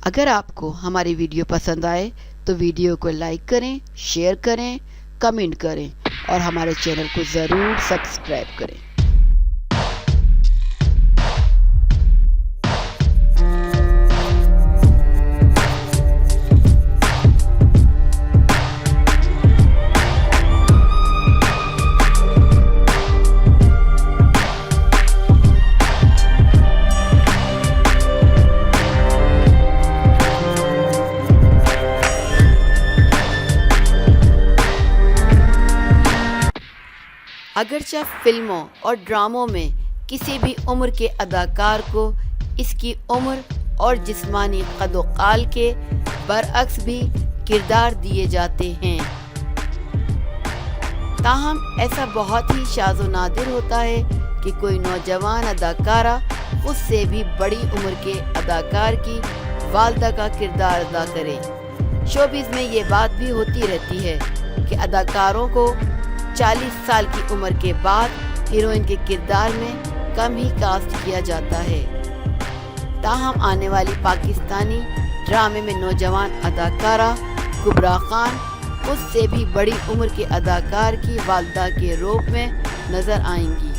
اگر آپ کو ہماری ویڈیو پسند آئے تو ویڈیو کو لائک کریں، شیئر کریں، کمنٹ کریں اور ہمارے چینل کو ضرور سبسکرائب کریں۔ اگرچہ فلموں اور ڈراموں میں کسی بھی عمر کے اداکار کو اس کی عمر اور جسمانی قد و قال کے برعکس بھی کردار دیے جاتے ہیں، تاہم ایسا بہت ہی شاذ و نادر ہوتا ہے کہ کوئی نوجوان اداکارہ اس سے بھی بڑی عمر کے اداکار کی والدہ کا کردار ادا کرے۔ شوبز میں یہ بات بھی ہوتی رہتی ہے کہ اداکاروں کو 40 سال کی عمر کے بعد ہیروئن کے کردار میں کم ہی کاسٹ کیا جاتا ہے، تاہم آنے والی پاکستانی ڈرامے میں نوجوان اداکارہ کبریٰ خان اس سے بھی بڑی عمر کے اداکار کی والدہ کے روپ میں نظر آئیں گی۔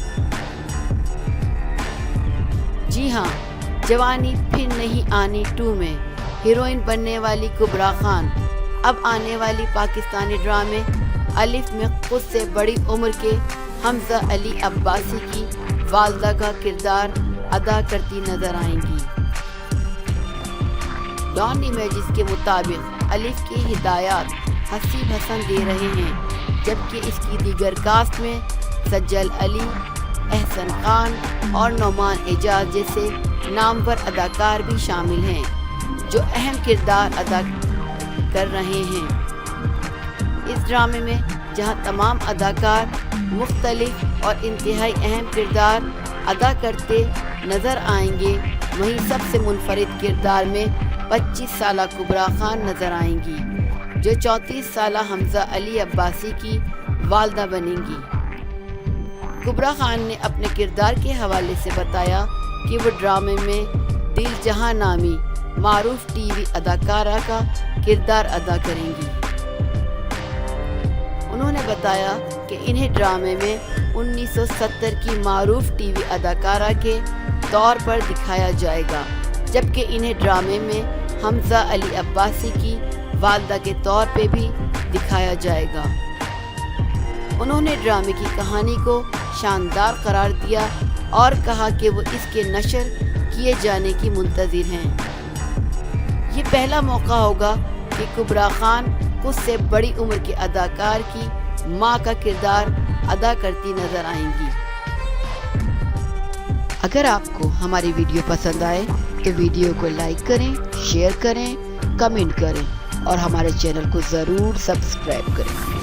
جی ہاں، جوانی پھر نہیں آنی 2 میں ہیروئن بننے والی کبریٰ خان اب آنے والی پاکستانی ڈرامے الف میں خود سے بڑی عمر کے حمزہ علی عباسی کی والدہ کا کردار ادا کرتی نظر آئیں گی۔ ڈان امیجز کے مطابق الف کی ہدایات حسیب حسن دے رہے ہیں، جبکہ اس کی دیگر کاسٹ میں سجل علی، احسن خان اور نعمان اعجاز جیسے نامور اداکار بھی شامل ہیں جو اہم کردار ادا کر رہے ہیں۔ اس ڈرامے میں جہاں تمام اداکار مختلف اور انتہائی اہم کردار ادا کرتے نظر آئیں گے، وہیں سب سے منفرد کردار میں 25 سالہ کبریٰ خان نظر آئیں گی جو 34 سالہ حمزہ علی عباسی کی والدہ بنیں گی۔ کبریٰ خان نے اپنے کردار کے حوالے سے بتایا کہ وہ ڈرامے میں دل جہاں نامی معروف ٹی وی اداکارہ کا کردار ادا کریں گی۔ انہوں نے بتایا کہ انہیں ڈرامے میں 1970 کی معروف ٹی وی اداکارہ کے طور پر دکھایا جائے گا، جبکہ انہیں ڈرامے میں حمزہ علی عباسی کی والدہ کے طور پہ بھی دکھایا جائے گا۔ انہوں نے ڈرامے کی کہانی کو شاندار قرار دیا اور کہا کہ وہ اس کے نشر کیے جانے کی منتظر ہیں۔ یہ پہلا موقع ہوگا کہ کبریٰ خان خود سے بڑی عمر کے اداکار کی ماں کا کردار ادا کرتی نظر آئیں گی۔ اگر آپ کو ہماری ویڈیو پسند آئے تو ویڈیو کو لائک کریں، شیئر کریں، کمنٹ کریں اور ہمارے چینل کو ضرور سبسکرائب کریں۔